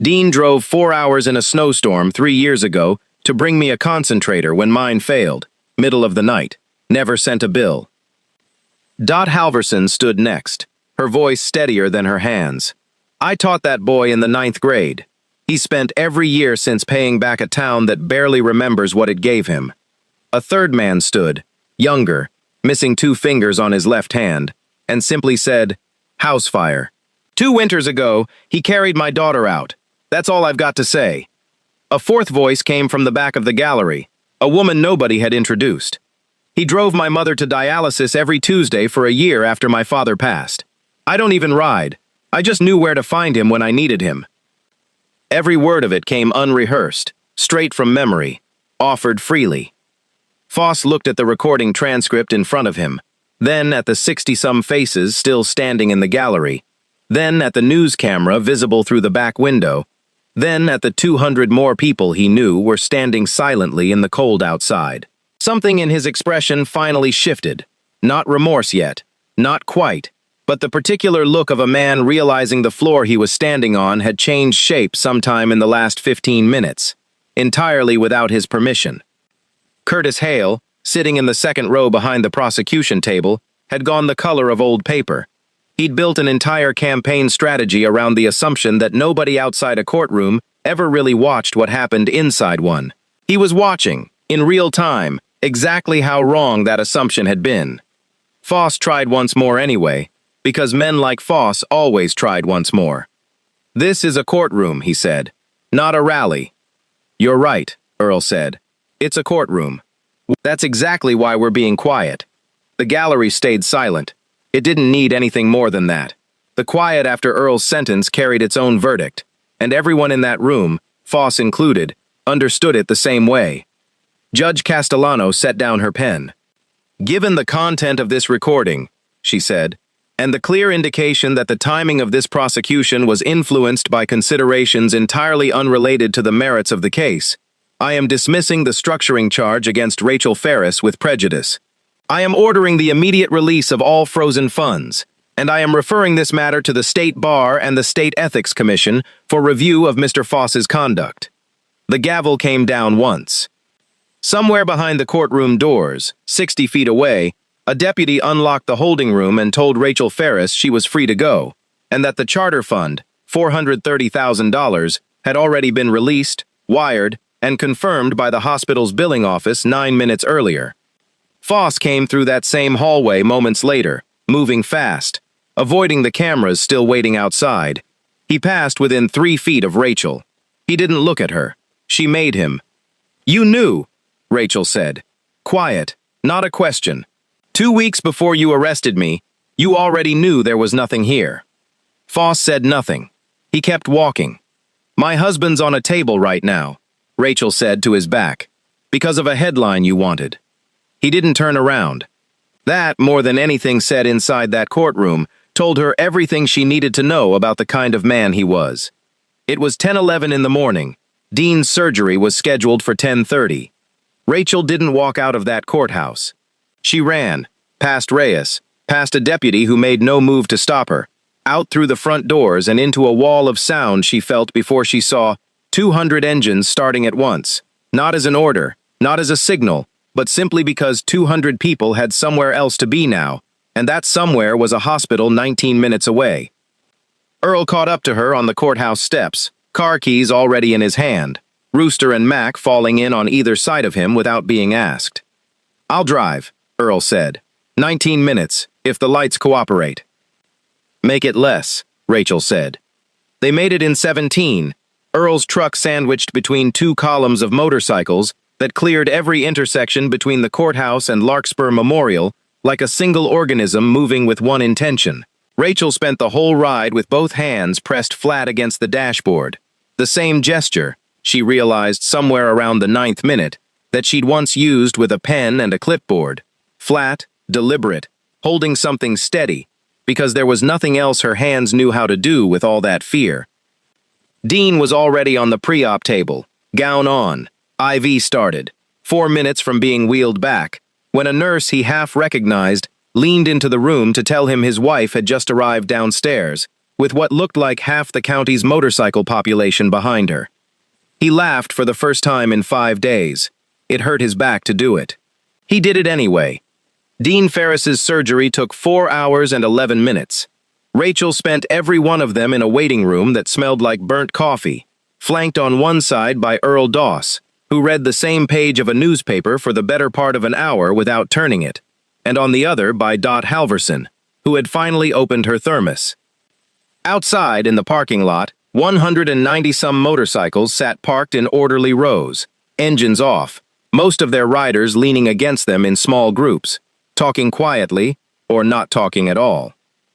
Dean drove 4 hours in a snowstorm 3 years ago to bring me a concentrator when mine failed, middle of the night. Never sent a bill. Dot Halverson stood next, her voice steadier than her hands. I taught that boy in the 9th grade. He spent every year since paying back a town that barely remembers what it gave him. A third man stood, younger, missing 2 fingers on his left hand, and simply said, House fire. 2 winters ago, he carried my daughter out. That's all I've got to say. A fourth voice came from the back of the gallery, a woman nobody had introduced. He drove my mother to dialysis every Tuesday for a year after my father passed. I don't even ride. I just knew where to find him when I needed him. Every word of it came unrehearsed, straight from memory, offered freely. Foss looked at the recording transcript in front of him, then at the 60-some faces still standing in the gallery, then at the news camera visible through the back window, Then at the 200 more people he knew were standing silently in the cold outside. Something in his expression finally shifted. Not remorse yet, not quite, but the particular look of a man realizing the floor he was standing on had changed shape sometime in the last 15 minutes, entirely without his permission. Curtis Hale, sitting in the second row behind the prosecution table, had gone the color of old paper. He'd built an entire campaign strategy around the assumption that nobody outside a courtroom ever really watched what happened inside one. He was watching, in real time, exactly how wrong that assumption had been. Foss tried once more anyway, because men like Foss always tried once more. "This is a courtroom," he said, "not a rally." "You're right," Earl said. "It's a courtroom. That's exactly why we're being quiet." The gallery stayed silent. It didn't need anything more than that. The quiet after Earl's sentence carried its own verdict, and everyone in that room, Foss included, understood it the same way. Judge Castellano set down her pen. "Given the content of this recording," she said, "and the clear indication that the timing of this prosecution was influenced by considerations entirely unrelated to the merits of the case, I am dismissing the structuring charge against Rachel Ferris with prejudice. I am ordering the immediate release of all frozen funds, and I am referring this matter to the State Bar and the State Ethics Commission for review of Mr. Foss's conduct." The gavel came down once. Somewhere behind the courtroom doors, 60 feet away, a deputy unlocked the holding room and told Rachel Ferris she was free to go, and that the charter fund, $430,000, had already been released, wired, and confirmed by the hospital's billing office 9 minutes earlier. Foss came through that same hallway moments later, moving fast, avoiding the cameras still waiting outside. He passed within 3 feet of Rachel. He didn't look at her. She made him. "You knew," Rachel said. "Quiet, not a question. 2 weeks before you arrested me, you already knew there was nothing here." Foss said nothing. He kept walking. "My husband's on a table right now," Rachel said to his back, "because of a headline you wanted." He didn't turn around. That, more than anything said inside that courtroom, told her everything she needed to know about the kind of man he was. It was 10:11 in the morning. Dean's surgery was scheduled for 10:30. Rachel didn't walk out of that courthouse. She ran, past Reyes, past a deputy who made no move to stop her, out through the front doors and into a wall of sound she felt before she saw 200 engines starting at once, not as an order, not as a signal, but simply because 200 people had somewhere else to be now, and that somewhere was a hospital 19 minutes away. Earl caught up to her on the courthouse steps, car keys already in his hand, Rooster and Mac falling in on either side of him without being asked. "I'll drive," Earl said. 19 minutes, if the lights cooperate." "Make it less," Rachel said. They made it in 17, Earl's truck sandwiched between 2 columns of motorcycles that cleared every intersection between the courthouse and Larkspur Memorial like a single organism moving with one intention. Rachel spent the whole ride with both hands pressed flat against the dashboard. The same gesture, she realized somewhere around the 9th minute, that she'd once used with a pen and a clipboard. Flat, deliberate, holding something steady, because there was nothing else her hands knew how to do with all that fear. Dean was already on the pre-op table, gown on. IV started, 4 minutes from being wheeled back, when a nurse he half recognized leaned into the room to tell him his wife had just arrived downstairs, with what looked like half the county's motorcycle population behind her. He laughed for the first time in 5 days. It hurt his back to do it. He did it anyway. Dean Ferris's surgery took 4 hours and 11 minutes. Rachel spent every one of them in a waiting room that smelled like burnt coffee, flanked on one side by Earl Doss, who read the same page of a newspaper for the better part of an hour without turning it, and on the other by Dot Halverson, who had finally opened her thermos. Outside, in the parking lot, 190-some motorcycles sat parked in orderly rows, engines off, most of their riders leaning against them in small groups, talking quietly or not talking at all.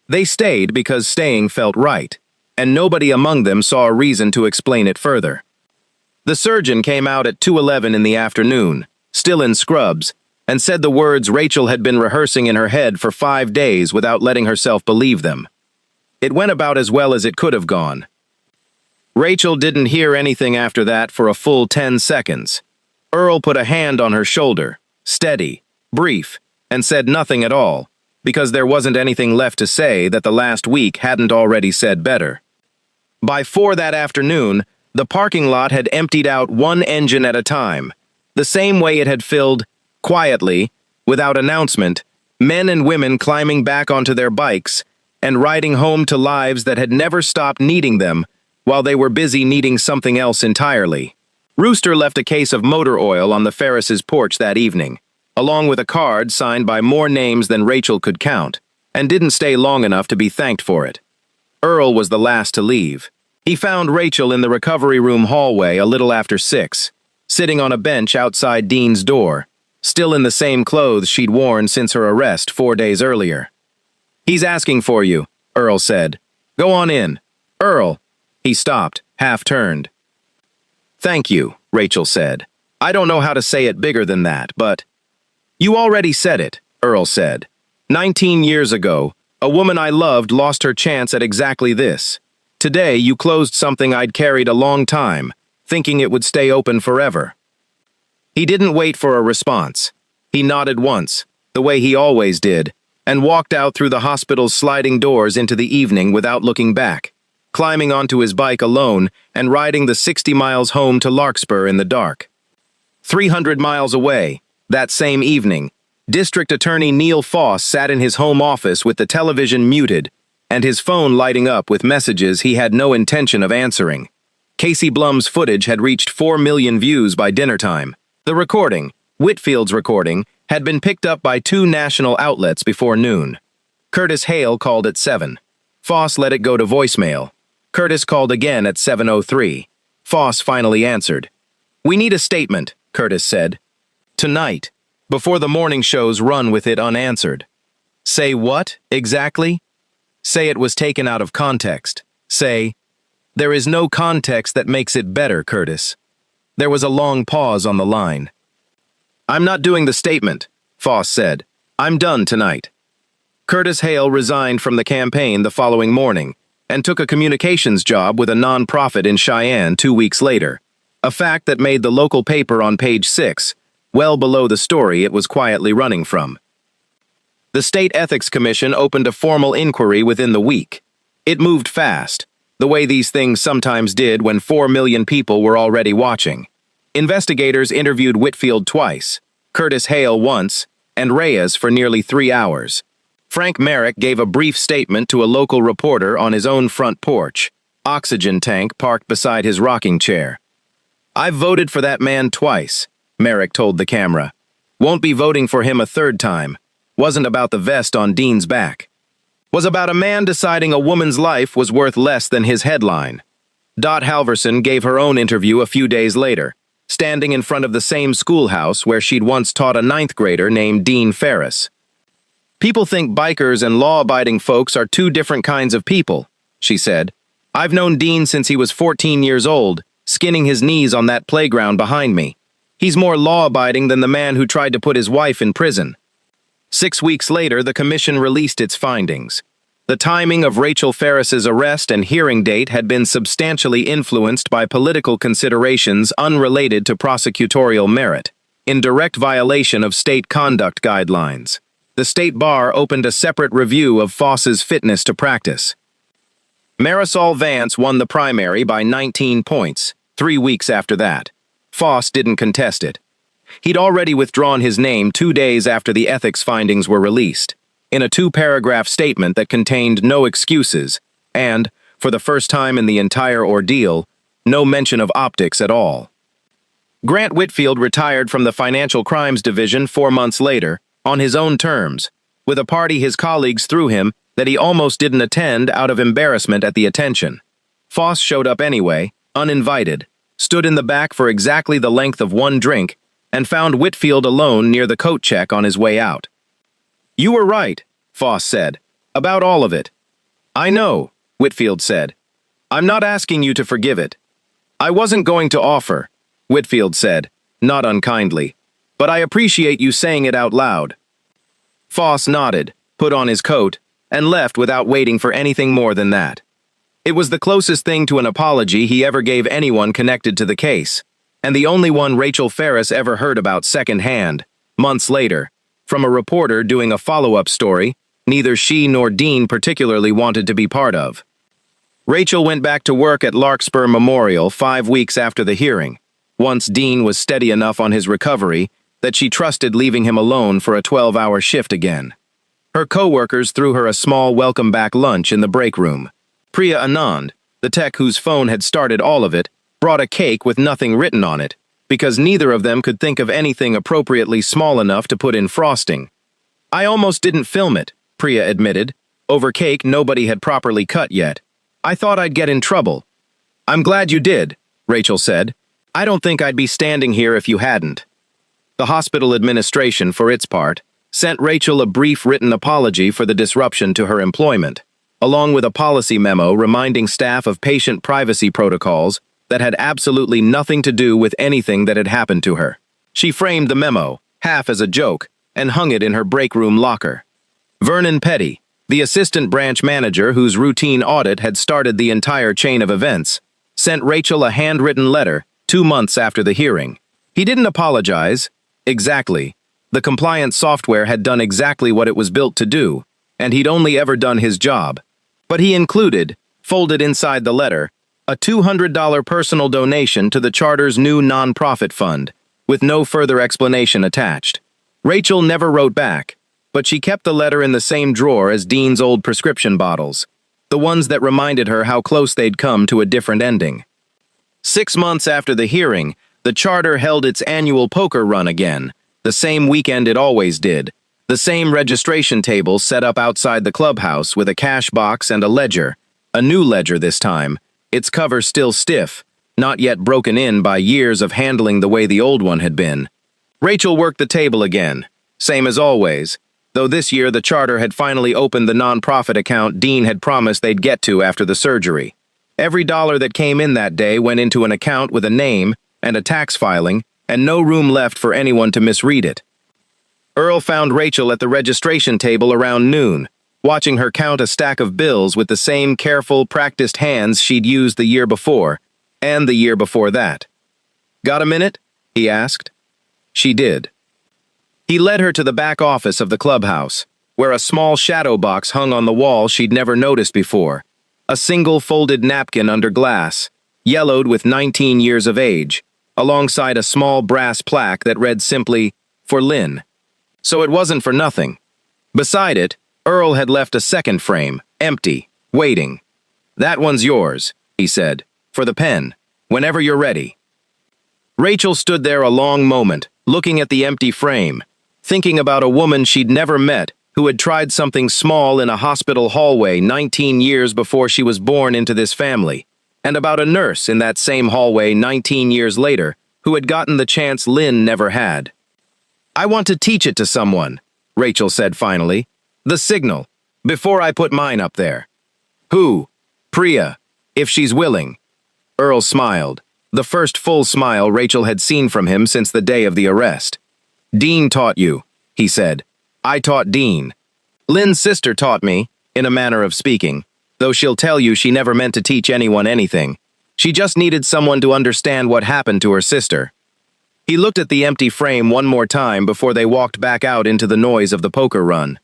They stayed because staying felt right, and nobody among them saw a reason to explain it further. The surgeon came out at 2:11 in the afternoon, still in scrubs, and said the words Rachel had been rehearsing in her head for 5 days without letting herself believe them. It went about as well as it could have gone. Rachel didn't hear anything after that for a full 10 seconds. Earl put a hand on her shoulder, steady, brief, and said nothing at all, because there wasn't anything left to say that the last week hadn't already said better. By 4 that afternoon, the parking lot had emptied out one engine at a time, the same way it had filled, quietly, without announcement, men and women climbing back onto their bikes and riding home to lives that had never stopped needing them while they were busy needing something else entirely. Rooster left a case of motor oil on the Ferris's porch that evening, along with a card signed by more names than Rachel could count, and didn't stay long enough to be thanked for it. Earl was the last to leave. He found Rachel in the recovery room hallway a little after 6, sitting on a bench outside Dean's door, still in the same clothes she'd worn since her arrest 4 days earlier. "He's asking for you," Earl said. "Go on in." "Earl." He stopped, half-turned. "Thank you," Rachel said. "I don't know how to say it bigger than that, but—" "You already said it," Earl said. 19 years ago, a woman I loved lost her chance at exactly this. Today, you closed something I'd carried a long time, thinking it would stay open forever." He didn't wait for a response. He nodded once, the way he always did, and walked out through the hospital's sliding doors into the evening without looking back, climbing onto his bike alone and riding the 60 miles home to Larkspur in the dark. 300 miles away, that same evening, District Attorney Neil Foss sat in his home office with the television muted and his phone lighting up with messages he had no intention of answering. Casey Blum's footage had reached 4 million views by dinner time. The recording, Whitfield's recording, had been picked up by 2 national outlets before noon. Curtis Hale called at 7. Foss let it go to voicemail. Curtis called again at 7:03. Foss finally answered. "We need a statement," Curtis said. "Tonight, before the morning show's run with it unanswered." "Say what, exactly?" "Say it was taken out of context. Say, there is no context that makes it better, Curtis." There was a long pause on the line. "I'm not doing the statement," Foss said. "I'm done tonight." Curtis Hale resigned from the campaign the following morning and took a communications job with a non-profit in Cheyenne 2 weeks later, a fact that made the local paper on page 6, well below the story it was quietly running from. The State Ethics Commission opened a formal inquiry within the week. It moved fast, the way these things sometimes did when 4 million people were already watching. Investigators interviewed Whitfield twice, Curtis Hale once, and Reyes for nearly 3 hours. Frank Merrick gave a brief statement to a local reporter on his own front porch, oxygen tank parked beside his rocking chair. "I've voted for that man twice," Merrick told the camera. "Won't be voting for him a third time. Wasn't about the vest on Dean's back. Was about a man deciding a woman's life was worth less than his headline." Dot Halverson gave her own interview a few days later, standing in front of the same schoolhouse where she'd once taught a 9th grader named Dean Ferris. "People think bikers and law-abiding folks are 2 different kinds of people," she said. "I've known Dean since he was 14 years old, skinning his knees on that playground behind me. He's more law-abiding than the man who tried to put his wife in prison." 6 weeks later, the commission released its findings. The timing of Rachel Ferris's arrest and hearing date had been substantially influenced by political considerations unrelated to prosecutorial merit, in direct violation of state conduct guidelines. The state bar opened a separate review of Foss's fitness to practice. Marisol Vance won the primary by 19 points, 3 weeks after that. Foss didn't contest it. He'd already withdrawn his name 2 days after the ethics findings were released, in a 2-paragraph statement that contained no excuses and, for the first time in the entire ordeal, no mention of optics at all. Grant Whitfield retired from the Financial Crimes Division 4 months later, on his own terms, with a party his colleagues threw him that he almost didn't attend out of embarrassment at the attention. Foss showed up anyway, uninvited, stood in the back for exactly the length of 1 drink, and found Whitfield alone near the coat check on his way out. "You were right," Foss said, "about all of it." "I know," Whitfield said. "I'm not asking you to forgive it." "I wasn't going to offer," Whitfield said, not unkindly, "but I appreciate you saying it out loud." Foss nodded, put on his coat, and left without waiting for anything more than that. It was the closest thing to an apology he ever gave anyone connected to the case, and the only one Rachel Ferris ever heard about secondhand, months later, from a reporter doing a follow-up story neither she nor Dean particularly wanted to be part of. Rachel went back to work at Larkspur Memorial 5 weeks after the hearing, once Dean was steady enough on his recovery that she trusted leaving him alone for a 12-hour shift again. Her co-workers threw her a small welcome-back lunch in the break room. Priya Anand, the tech whose phone had started all of it, brought a cake with nothing written on it, because neither of them could think of anything appropriately small enough to put in frosting. "I almost didn't film it," Priya admitted, over cake nobody had properly cut yet. "I thought I'd get in trouble." "I'm glad you did," Rachel said. "I don't think I'd be standing here if you hadn't." The hospital administration, for its part, sent Rachel a brief written apology for the disruption to her employment, along with a policy memo reminding staff of patient privacy protocols that had absolutely nothing to do with anything that had happened to her. She framed the memo, half as a joke, and hung it in her break room locker. Vernon Petty, the assistant branch manager whose routine audit had started the entire chain of events, sent Rachel a handwritten letter 2 months after the hearing. He didn't apologize. Exactly. The compliance software had done exactly what it was built to do, and he'd only ever done his job. But he included, folded inside the letter, a $200 personal donation to the charter's new nonprofit fund, with no further explanation attached. Rachel never wrote back, but she kept the letter in the same drawer as Dean's old prescription bottles, the ones that reminded her how close they'd come to a different ending. 6 months after the hearing, the charter held its annual poker run again, the same weekend it always did, the same registration table set up outside the clubhouse with a cash box and a ledger, a new ledger this time, its cover still stiff, not yet broken in by years of handling the way the old one had been. Rachel worked the table again, same as always, though this year the charter had finally opened the nonprofit account Dean had promised they'd get to after the surgery. Every dollar that came in that day went into an account with a name and a tax filing, and no room left for anyone to misread it. Earl found Rachel at the registration table around noon, watching her count a stack of bills with the same careful, practiced hands she'd used the year before, and the year before that. "Got a minute?" he asked. She did. He led her to the back office of the clubhouse, where a small shadow box hung on the wall she'd never noticed before, a single folded napkin under glass, yellowed with 19 years of age, alongside a small brass plaque that read simply, "For Lynn." So it wasn't for nothing. Beside it, Earl had left a second frame, empty, waiting. "That one's yours," he said, "for the pen, whenever you're ready." Rachel stood there a long moment, looking at the empty frame, thinking about a woman she'd never met who had tried something small in a hospital hallway 19 years before she was born into this family, and about a nurse in that same hallway 19 years later who had gotten the chance Lynn never had. "I want to teach it to someone," Rachel said finally. "The signal, before I put mine up there." "Who?" "Priya, if she's willing." Earl smiled, the first full smile Rachel had seen from him since the day of the arrest. "Dean taught you," he said. "I taught Dean. Lynn's sister taught me, in a manner of speaking, though she'll tell you she never meant to teach anyone anything. She just needed someone to understand what happened to her sister." He looked at the empty frame one more time before they walked back out into the noise of the poker run.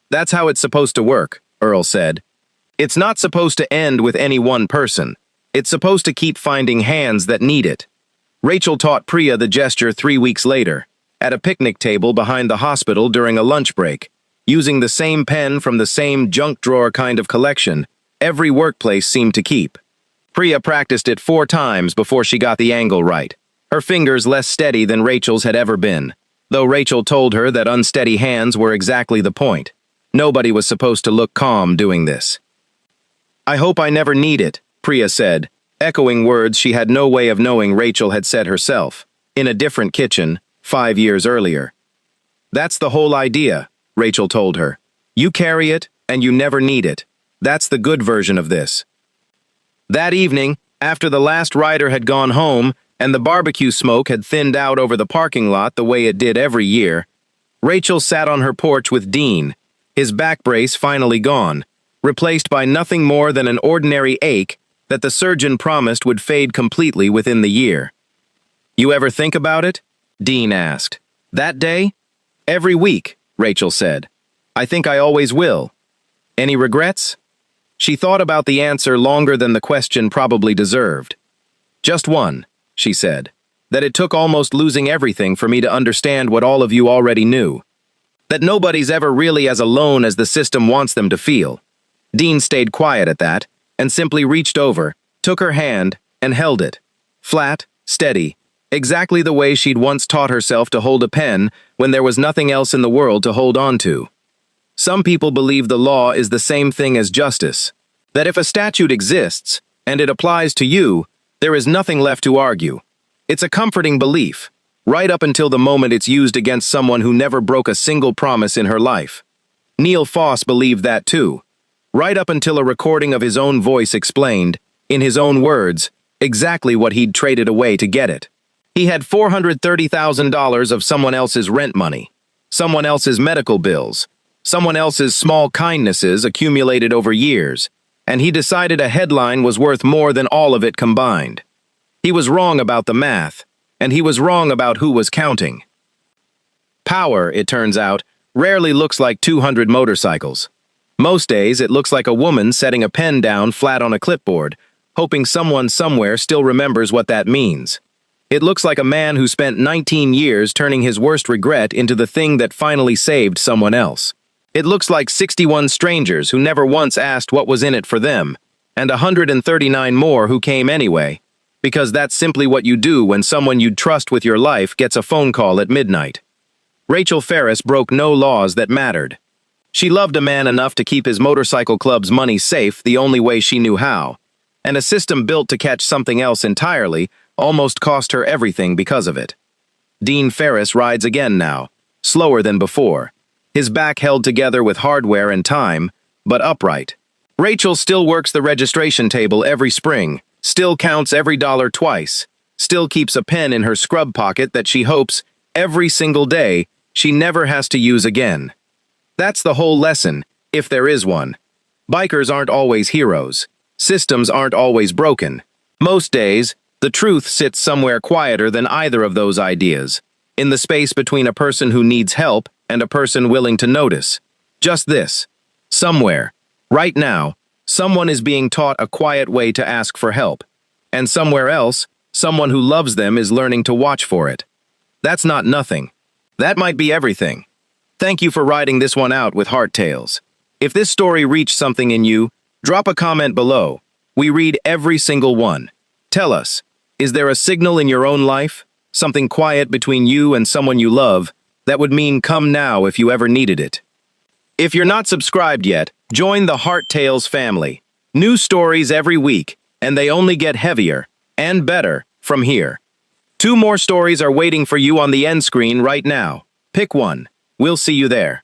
"That's how it's supposed to work," Earl said. "It's not supposed to end with any one person. It's supposed to keep finding hands that need it." Rachel taught Priya the gesture 3 weeks later, at a picnic table behind the hospital during a lunch break, using the same pen from the same junk drawer kind of collection every workplace seemed to keep. Priya practiced it 4 times before she got the angle right, her fingers less steady than Rachel's had ever been, though Rachel told her that unsteady hands were exactly the point. Nobody was supposed to look calm doing this. "I hope I never need it," Priya said, echoing words she had no way of knowing Rachel had said herself, in a different kitchen, 5 years earlier. "That's the whole idea," Rachel told her. "You carry it, and you never need it. That's the good version of this." That evening, after the last rider had gone home and the barbecue smoke had thinned out over the parking lot the way it did every year, Rachel sat on her porch with Dean, his back brace finally gone, replaced by nothing more than an ordinary ache that the surgeon promised would fade completely within the year. "You ever think about it?" Dean asked. "That day?" "Every week," Rachel said. "I think I always will." "Any regrets?" She thought about the answer longer than the question probably deserved. "Just one," she said, "that it took almost losing everything for me to understand what all of you already knew. That nobody's ever really as alone as the system wants them to feel." Dean stayed quiet at that, and simply reached over, took her hand, and held it. Flat, steady, exactly the way she'd once taught herself to hold a pen when there was nothing else in the world to hold on to. Some people believe the law is the same thing as justice. That if a statute exists, and it applies to you, there is nothing left to argue. It's a comforting belief, right up until the moment it's used against someone who never broke a single promise in her life. Neil Foss believed that too, right up until a recording of his own voice explained, in his own words, exactly what he'd traded away to get it. He had $430,000 of someone else's rent money, someone else's medical bills, someone else's small kindnesses accumulated over years, and he decided a headline was worth more than all of it combined. He was wrong about the math, and he was wrong about who was counting. Power, it turns out, rarely looks like 200 motorcycles. Most days, it looks like a woman setting a pen down flat on a clipboard, hoping someone somewhere still remembers what that means. It looks like a man who spent 19 years turning his worst regret into the thing that finally saved someone else. It looks like 61 strangers who never once asked what was in it for them, and 139 more who came anyway, because that's simply what you do when someone you'd trust with your life gets a phone call at midnight. Rachel Ferris broke no laws that mattered. She loved a man enough to keep his motorcycle club's money safe the only way she knew how, and a system built to catch something else entirely almost cost her everything because of it. Dean Ferris rides again now, slower than before, his back held together with hardware and time, but upright. Rachel still works the registration table every spring, still counts every dollar twice, still keeps a pen in her scrub pocket that she hopes, every single day, she never has to use again. That's the whole lesson, if there is one. Bikers aren't always heroes. Systems aren't always broken. Most days, the truth sits somewhere quieter than either of those ideas, in the space between a person who needs help and a person willing to notice. Just this. Somewhere, right now, someone is being taught a quiet way to ask for help, and somewhere else, someone who loves them is learning to watch for it. That's not nothing. That might be everything. Thank you for riding this one out with Heart Tales. If this story reached something in you, drop a comment below. We read every single one. Tell us, is there a signal in your own life, something quiet between you and someone you love, that would mean come now if you ever needed it? If you're not subscribed yet, join the Heart Tales family. New stories every week, and they only get heavier and better from here. 2 more stories are waiting for you on the end screen right now. Pick one. We'll see you there.